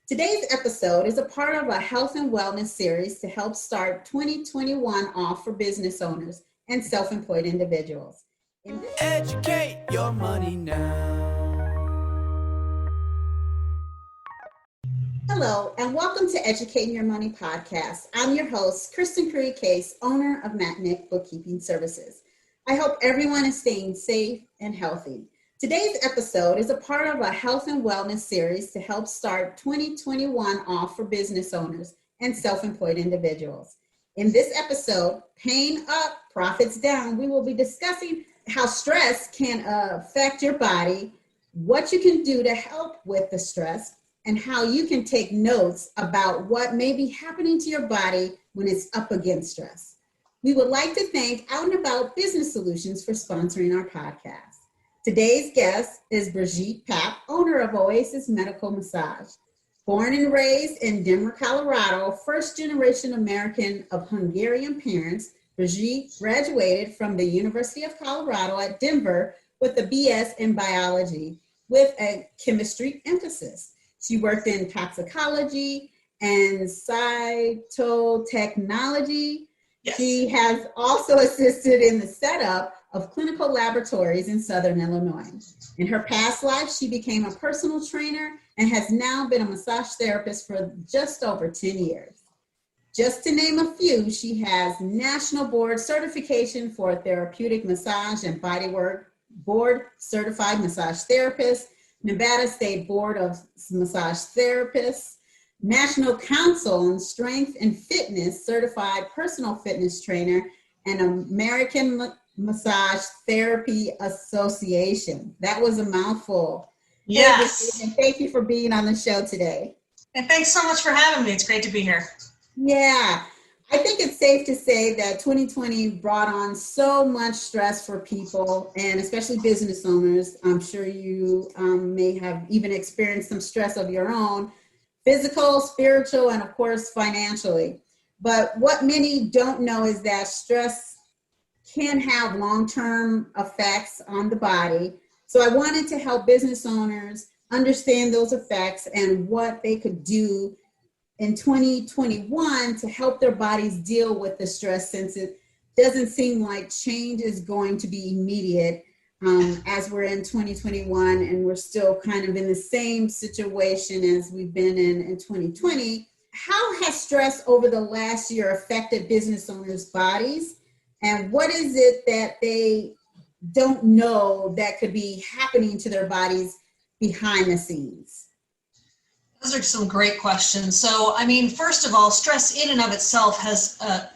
Today's episode is a part of a health and wellness series to help start 2021 off for business owners and self-employed individuals. Educate your money now. Hello, and welcome to Educating Your Money podcast. I'm your host, kirui-case, owner of Matnick Bookkeeping Services. I hope everyone is staying safe and healthy. Today's episode is a part of a health and wellness series to help start 2021 off for business owners and self-employed individuals. In this episode, Pain Up, Profits Down, we will be discussing how stress can affect your body, what you can do to help with the stress, and how you can take notes about what may be happening to your body when it's up against stress. We would like to thank Out and About Business Solutions for sponsoring our podcast. Today's guest is Brigitte Papp, owner of Oasis Medical Massage. Born and raised in Denver, Colorado, first-generation American of Hungarian parents, Brigitte graduated from the University of Colorado at Denver with a BS in biology with a chemistry emphasis. She worked in toxicology and cytotechnology. Yes. She has also assisted in the setup of clinical laboratories in Southern Illinois. In her past life, she became a personal trainer and has now been a massage therapist for just over 10 years. Just to name a few, she has National Board Certification for Therapeutic Massage and Bodywork, Board Certified Massage Therapist, Nevada State Board of Massage Therapists, National Council on Strength and Fitness Certified Personal Fitness Trainer, and American Massage Therapy Association. That was a mouthful. Yes. And thank you for being on the show today. And thanks so much for having me. It's great to be here. Yeah. I think it's safe to say that 2020 brought on so much stress for people, and especially business owners. I'm sure you may have even experienced some stress of your own, physical, spiritual, and of course, financially. But what many don't know is that stress can have long-term effects on the body. So I wanted to help business owners understand those effects and what they could do in 2021 to help their bodies deal with the stress, since it doesn't seem like change is going to be immediate as we're in 2021 and we're still kind of in the same situation as we've been in 2020. How has stress over the last year affected business owners' bodies? And what is it that they don't know that could be happening to their bodies behind the scenes? Those are some great questions. So, first of all, stress in and of itself has a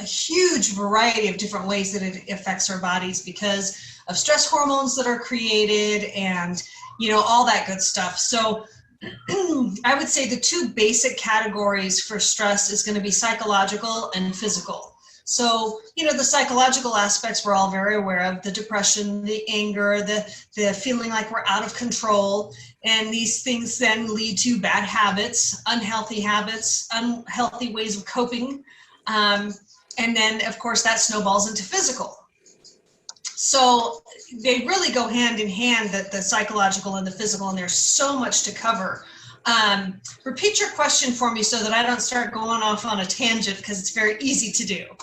huge variety of different ways that it affects our bodies because of stress hormones that are created and, all that good stuff. So I would say the two basic categories for stress is going to be psychological and physical. So, the psychological aspects we're all very aware of, the depression, the anger, the feeling like we're out of control. And these things then lead to bad habits, unhealthy ways of coping. And then, of course, that snowballs into physical. So they really go hand in hand, the psychological and the physical, and there's so much to cover. Repeat your question for me so that I don't start going off on a tangent, because it's very easy to do.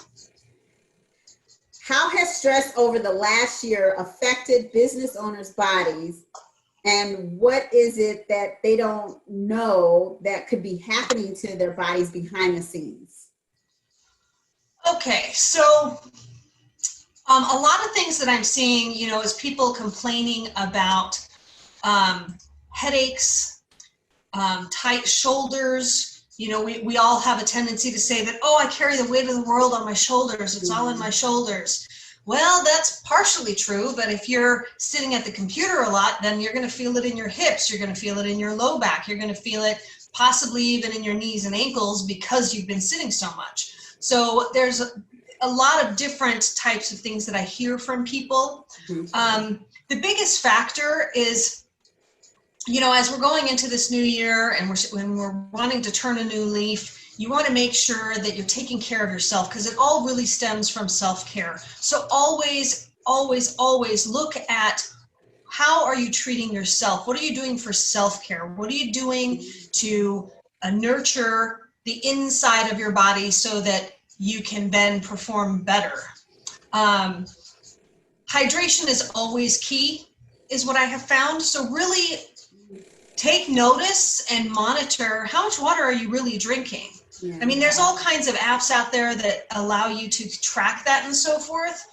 How has stress over the last year affected business owners' bodies, and what is it that they don't know that could be happening to their bodies behind the scenes? Okay, so a lot of things that I'm seeing, is people complaining about headaches, tight shoulders. We all have a tendency to say that, I carry the weight of the world on my shoulders. It's all in my shoulders. Well, that's partially true, but if you're sitting at the computer a lot, then you're going to feel it in your hips. You're going to feel it in your low back. You're going to feel it possibly even in your knees and ankles because you've been sitting so much. So there's a lot of different types of things that I hear from people. The biggest factor is, as we're going into this new year and when we're wanting to turn a new leaf, you want to make sure that you're taking care of yourself, because it all really stems from self-care. So always, always, always look at how are you treating yourself? What are you doing for self-care? What are you doing to nurture the inside of your body so that you can then perform better? Hydration is always key, is what I have found. So really take notice and monitor how much water are you really drinking. Yeah. I mean, there's all kinds of apps out there that allow you to track that and so forth.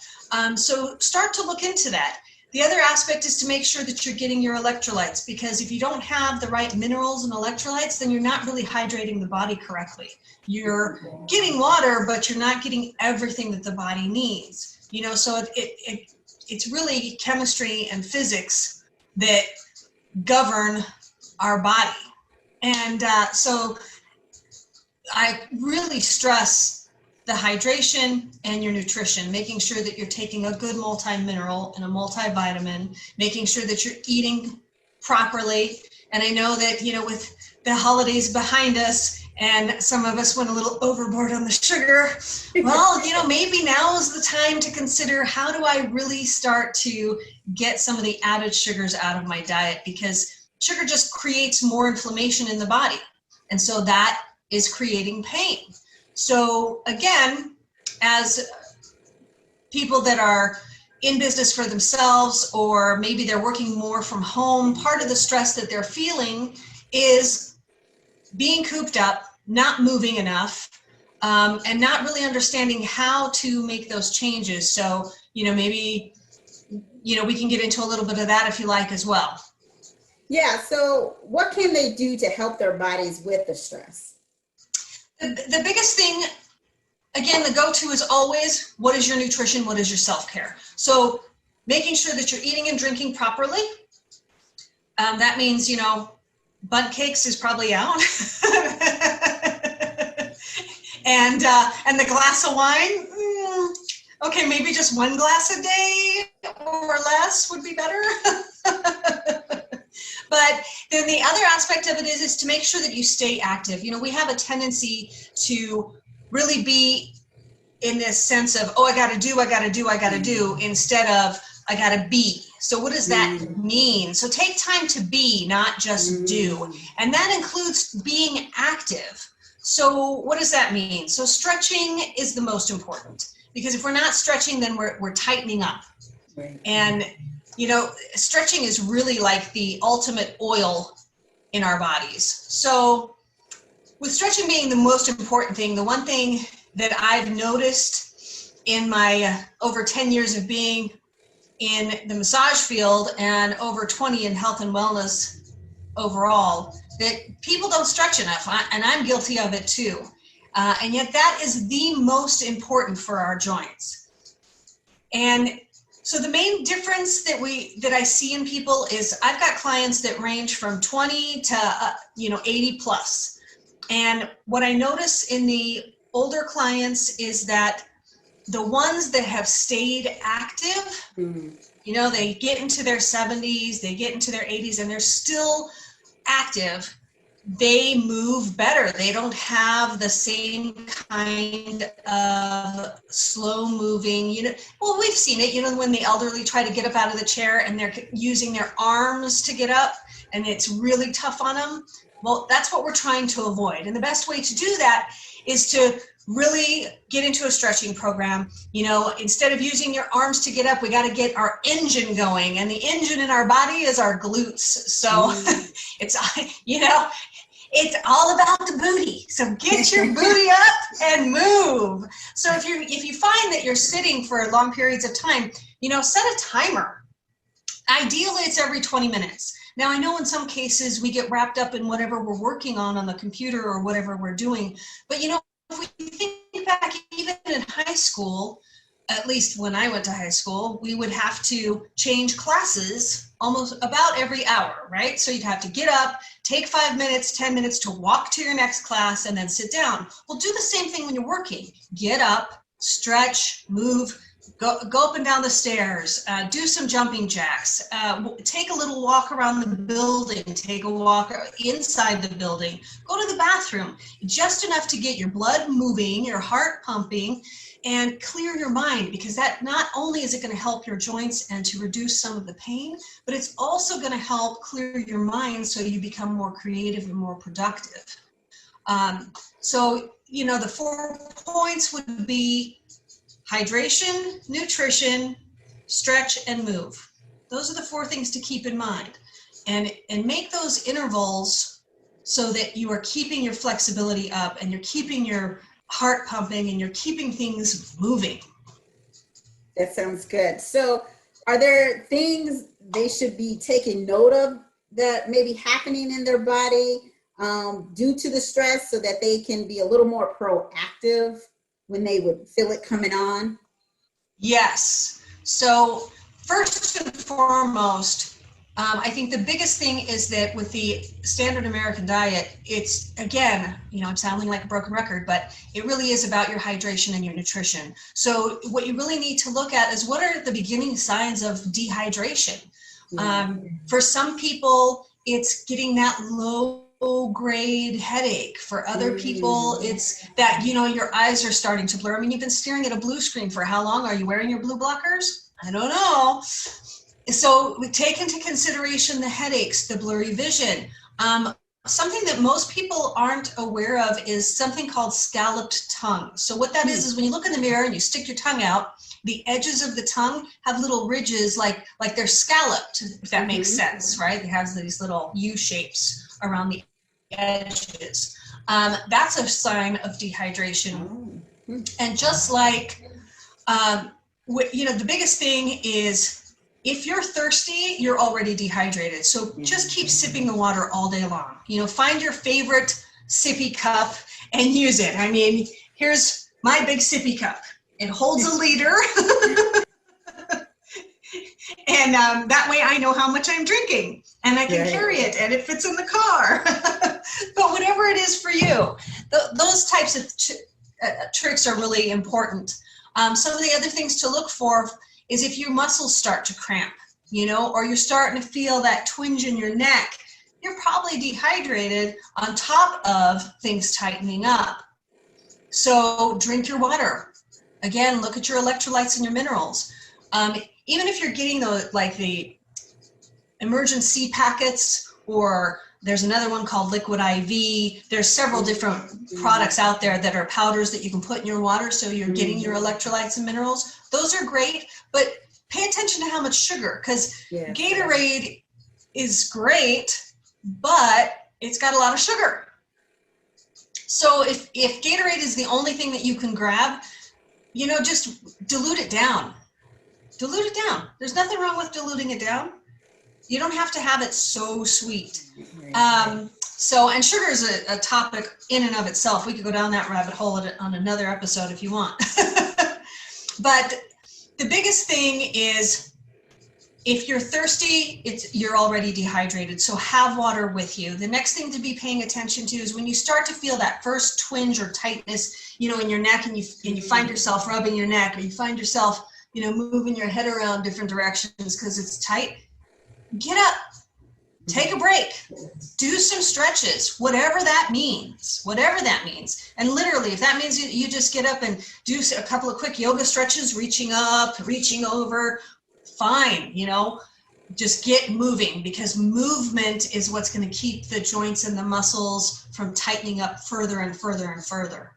So start to look into that. The other aspect is to make sure that you're getting your electrolytes, because if you don't have the right minerals and electrolytes, then you're not really hydrating the body correctly. You're getting water, but you're not getting everything that the body needs. You know, so it's really chemistry and physics that govern our body. And so I really stress the hydration and your nutrition, making sure that you're taking a good multi-mineral and a multivitamin, making sure that you're eating properly. And I know that, you know, with the holidays behind us and some of us went a little overboard on the sugar, well, you know, maybe now is the time to consider, how do I really start to get some of the added sugars out of my diet? Because sugar just creates more inflammation in the body. And so that is creating pain. So again, as people that are in business for themselves, or maybe they're working more from home, part of the stress that they're feeling is being cooped up, not moving enough, and not really understanding how to make those changes. So, you know, maybe, you know, we can get into a little bit of that if you like as well. Yeah, so what can they do to help their bodies with the stress? The biggest thing, again, the go-to is always, what is your nutrition? What is your self-care? So making sure that you're eating and drinking properly. That means, you know, bundt cakes is probably out. And the glass of wine, okay, maybe just one glass a day or less would be better. But then the other aspect of it is to make sure that you stay active. You know, we have a tendency to really be in this sense of, oh, I got to do, instead of I got to be. So what does that mean? So take time to be, not just do. And that includes being active. So what does that mean? So stretching is the most important, because if we're not stretching, then we're tightening up. Right. And you know, stretching is really like the ultimate oil in our bodies. So with stretching being the most important thing, the one thing that I've noticed in my over 10 years of being in the massage field and over 20 in health and wellness overall, that people don't stretch enough, and I'm guilty of it too. And yet that is the most important for our joints. And so the main difference that I see in people is I've got clients that range from 20 to 80 plus. And what I notice in the older clients is that the ones that have stayed active, you know, they get into their 70s, they get into their 80s, and they're still active. They move better. They don't have the same kind of slow moving, you know, well, we've seen it, you know, when the elderly try to get up out of the chair and they're using their arms to get up and it's really tough on them. Well, that's what we're trying to avoid. And the best way to do that is to really get into a stretching program. You know, instead of using your arms to get up, we got to get our engine going, and the engine in our body is our glutes. So it's, you know, it's all about the booty. So get your booty up and move. So if you find that you're sitting for long periods of time, you know, set a timer. Ideally, it's every 20 minutes. Now, I know in some cases we get wrapped up in whatever we're working on the computer or whatever we're doing. But, you know, if we think back, even in high school, at least when I went to high school, we would have to change classes almost about every hour, right? So you'd have to get up, take 5 minutes, 10 minutes to walk to your next class, and then sit down. Well, do the same thing when you're working. Get up, stretch, move, Go up and down the stairs, do some jumping jacks, take a little walk around the building, take a walk inside the building, go to the bathroom, just enough to get your blood moving, your heart pumping, and clear your mind, because that not only is it going to help your joints and to reduce some of the pain, but it's also going to help clear your mind so you become more creative and more productive. So, you know, the 4 points would be hydration, nutrition, stretch, and move. Those are the 4 things to keep in mind. And make those intervals so that you are keeping your flexibility up and you're keeping your heart pumping and you're keeping things moving. That sounds good. So are there things they should be taking note of that may be happening in their body due to the stress, so that they can be a little more proactive when they would feel it coming on? Yes. So first and foremost, I think the biggest thing is that with the standard American diet, it's, again, you know, I'm sounding like a broken record, but it really is about your hydration and your nutrition. So what you really need to look at is what are the beginning signs of dehydration. For some people, it's getting that low grade headache. For other people, it's that, you know, your eyes are starting to blur. I mean, you've been staring at a blue screen for how long? Are you wearing your blue blockers? I don't know. So we take into consideration the headaches, the blurry vision. Something that most people aren't aware of is something called scalloped tongue. So what that is when you look in the mirror and you stick your tongue out, the edges of the tongue have little ridges like they're scalloped, if that makes sense, right? It has these little U shapes around the edges. That's a sign of dehydration. And just like, you know, the biggest thing is, if you're thirsty, you're already dehydrated. So just keep sipping the water all day long. You know, find your favorite sippy cup and use it. I mean, here's my big sippy cup. It holds a liter. And that way I know how much I'm drinking and I can carry it and it fits in the car. But whatever it is for you, those types of tricks are really important. Some of the other things to look for is if your muscles start to cramp, you know, or you're starting to feel that twinge in your neck, you're probably dehydrated on top of things tightening up. So drink your water. Again, look at your electrolytes and your minerals. Even if you're getting the emergency packets, or there's another one called Liquid IV. There's several different products out there that are powders that you can put in your water so you're getting your electrolytes and minerals. Those are great, but pay attention to how much sugar, because Gatorade is great, but it's got a lot of sugar. So if Gatorade is the only thing that you can grab, you know, just dilute it down. Dilute it down. There's nothing wrong with diluting it down. You don't have to have it so sweet. And sugar is a topic in and of itself. We could go down that rabbit hole on another episode if you want. But the biggest thing is, if you're thirsty, you're already dehydrated. So have water with you. The next thing to be paying attention to is when you start to feel that first twinge or tightness, you know, in your neck, and you find yourself rubbing your neck, or you find yourself, you know, moving your head around different directions because it's tight. Get up, take a break, do some stretches, whatever that means. And literally, if that means you just get up and do a couple of quick yoga stretches, reaching up, reaching over, fine, you know, just get moving, because movement is what's going to keep the joints and the muscles from tightening up further and further and further.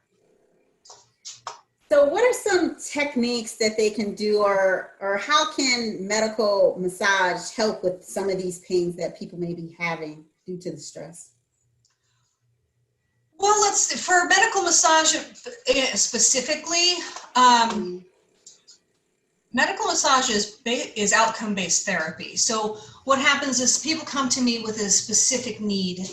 So what are some techniques that they can do, or how can medical massage help with some of these pains that people may be having due to the stress? Well, for medical massage specifically, medical massage is outcome-based therapy. So what happens is people come to me with a specific need.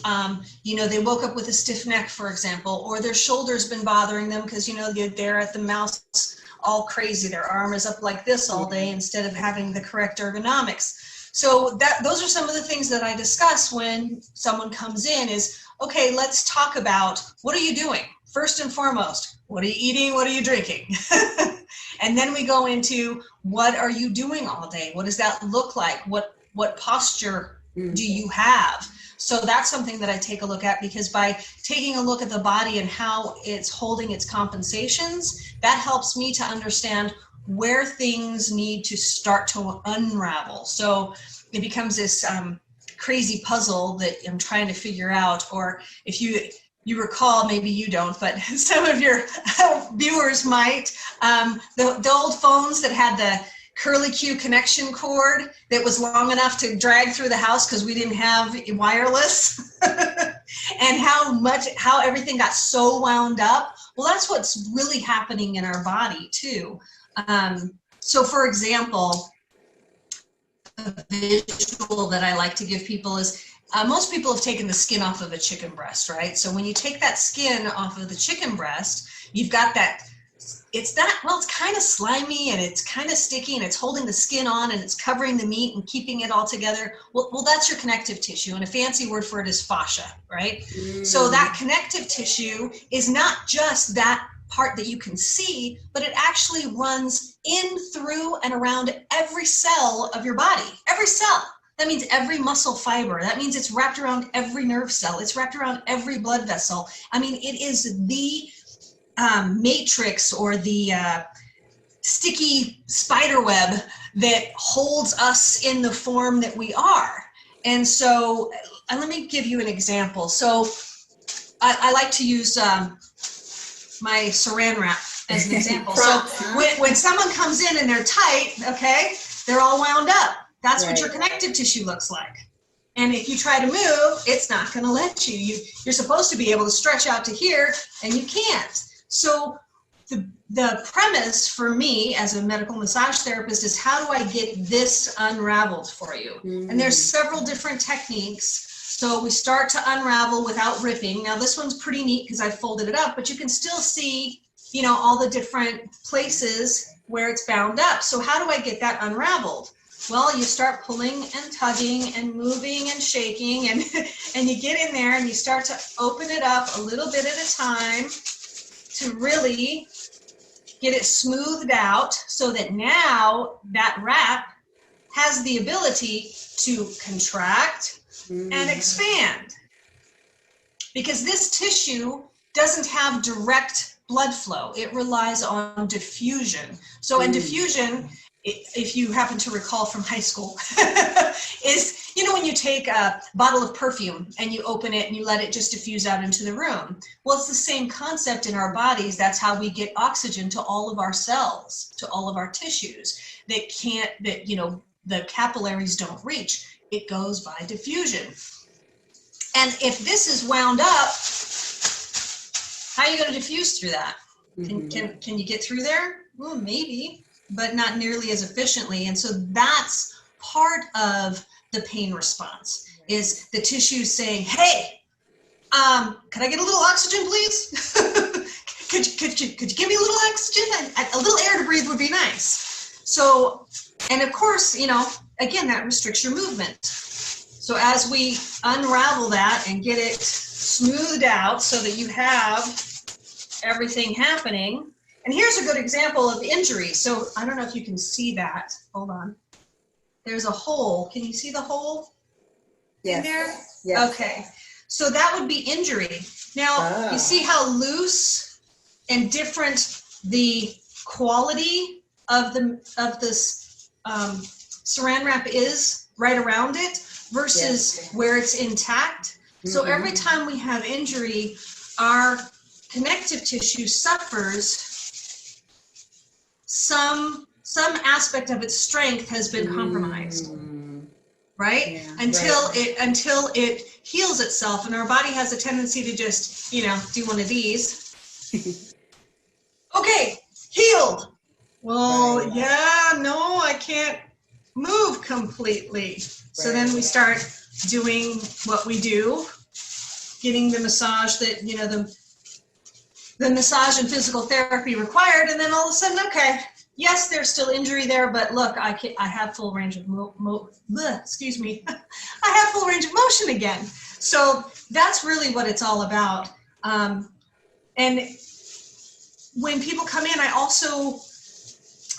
You know, they woke up with a stiff neck, for example, or their shoulder's been bothering them because, you know, they're at the mouse all crazy. Their arm is up like this all day instead of having the correct ergonomics. So those are some of the things that I discuss when someone comes in is, okay, let's talk about, what are you doing? first and foremost, what are you eating? What are you drinking? And then we go into, what are you doing all day? What does that look like? What posture do you have? So that's something that I take a look at, because by taking a look at the body and how it's holding its compensations, that helps me to understand where things need to start to unravel. So it becomes this crazy puzzle that I'm trying to figure out. Or if you recall, maybe you don't, but some of your viewers might, the old phones that had the curly-Q connection cord that was long enough to drag through the house because we didn't have wireless, and how everything got so wound up. Well, that's what's really happening in our body too. So for example, a visual that I like to give people is, most people have taken the skin off of a chicken breast, right? So when you take that skin off of the chicken breast, you've got that, it's kind of slimy and it's kind of sticky and it's holding the skin on and it's covering the meat and keeping it all together. Well, that's your connective tissue, and a fancy word for it is fascia, right? So that connective tissue is not just that part that you can see, but it actually runs in, through, and around every cell of your body. Every cell. That means every muscle fiber. That means it's wrapped around every nerve cell. It's wrapped around every blood vessel. I mean, it is the matrix, or the sticky spider web that holds us in the form that we are. And so let me give you an example. So I like to use my saran wrap as an example. So when someone comes in and they're tight, okay, they're all wound up. That's what your connective tissue looks like. And if you try to move, it's not going to let you. You're supposed to be able to stretch out to here, and you can't. So the premise for me as a medical massage therapist is, how do I get this unraveled for you? And there's several different techniques. So we start to unravel without ripping. Now this one's pretty neat because I folded it up, but you can still see, all the different places where it's bound up. So how do I get that unraveled? Well, you start pulling and tugging and moving and shaking, and you get in there and you start to open it up a little bit at a time to really get it smoothed out, so that now that wrap has the ability to contract and expand. Because this tissue doesn't have direct blood flow. It relies on diffusion. So in diffusion, if you happen to recall from high school, is, when you take a bottle of perfume and you open it and you let it just diffuse out into the room. Well, it's the same concept in our bodies. That's how we get oxygen to all of our cells, to all of our tissues that the capillaries don't reach. It goes by diffusion. And if this is wound up, how are you going to diffuse through that? Can you get through there? Well, maybe, but not nearly as efficiently. And so that's part of the pain response, is the tissue saying, hey, could I get a little oxygen, please? could you give me a little oxygen? A little air to breathe would be nice. So, and of course, again, that restricts your movement. So as we unravel that and get it smoothed out so that you have everything happening. And here's a good example of injury. So I don't know if you can see that. Hold on. There's a hole. Can you see the hole in there? Yes. Okay. So that would be injury. Now, you see how loose and different the quality of this saran wrap is right around it versus where it's intact. So every time we have injury, our connective tissue suffers some aspect of its strength has been compromised, right? Until it heals itself, and our body has a tendency to just, do one of these. Okay, healed. Well, no, I can't move completely. So then we start doing what we do, getting the massage that, the massage and physical therapy required, and then all of a sudden, okay, yes, there's still injury there, but look, I have full range of I have full range of motion again. So that's really what it's all about. And And when people come in, I also,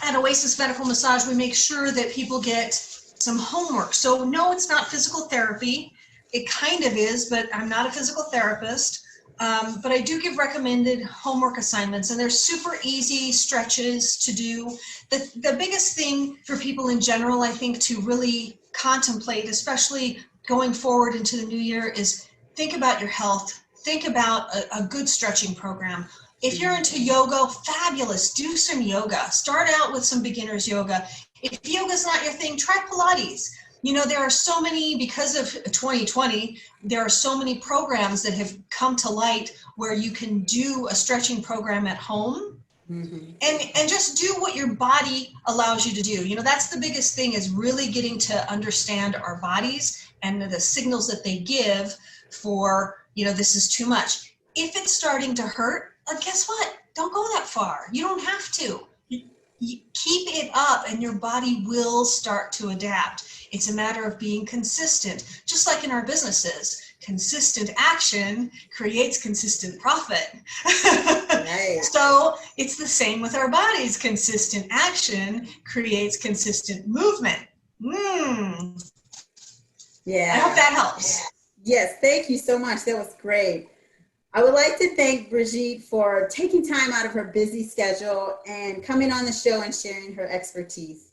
at Oasis Medical Massage, we make sure that people get some homework. So no, it's not physical therapy. It kind of is, but I'm not a physical therapist. But I do give recommended homework assignments, and they're super easy stretches to do. The biggest thing for people in general, I think, to really contemplate, especially going forward into the new year, is think about your health. Think about a good stretching program. If you're into yoga, fabulous. Do some yoga. Start out with some beginner's yoga. If yoga's not your thing, try Pilates. You know, there are so many, because of 2020, there are so many programs that have come to light where you can do a stretching program at home. Mm-hmm. and just do what your body allows you to do. You know, that's the biggest thing, is really getting to understand our bodies and the signals that they give for, you know, this is too much. If it's starting to hurt, guess what? Don't go that far. You don't have to. You keep it up and your body will start to adapt. It's a matter of being consistent, just like in our businesses. Consistent action creates consistent profit. Nice. So it's the same with our bodies. Consistent action creates consistent movement. Yeah. I hope that helps. Yes, thank you so much. That was great. I would like to thank Brigitte for taking time out of her busy schedule and coming on the show and sharing her expertise.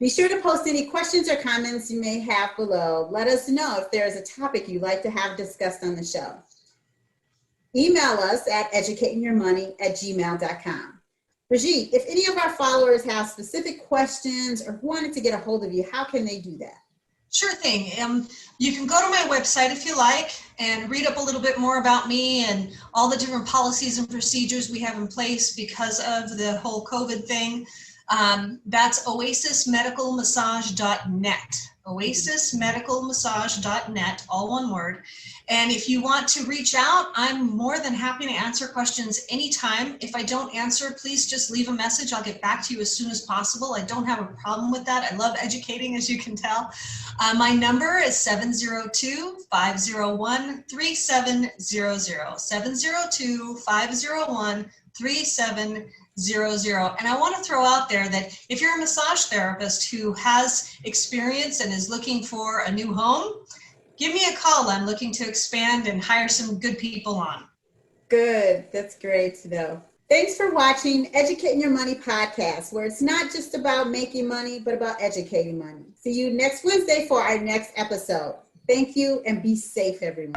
Be sure to post any questions or comments you may have below. Let us know if there is a topic you'd like to have discussed on the show. Email us at educatingyourmoney@gmail.com. Brigitte, if any of our followers have specific questions or wanted to get a hold of you, how can they do that? Sure thing. You can go to my website if you like and read up a little bit more about me and all the different policies and procedures we have in place because of the whole COVID thing. That's oasismedicalmassage.net. oasismedicalmassage.net, all one word. And if you want to reach out, I'm more than happy to answer questions anytime. If I don't answer, please just leave a message. I'll get back to you as soon as possible. I don't have a problem with that. I love educating, as you can tell. My number is 702-501-3700. 702-501-3700. And I want to throw out there that if you're a massage therapist who has experience and is looking for a new home, give me a call. I'm looking to expand and hire some good people on. Good. That's great to know. Thanks for watching Educating Your Money podcast, where it's not just about making money, but about educating money. See you next Wednesday for our next episode. Thank you and be safe, everyone.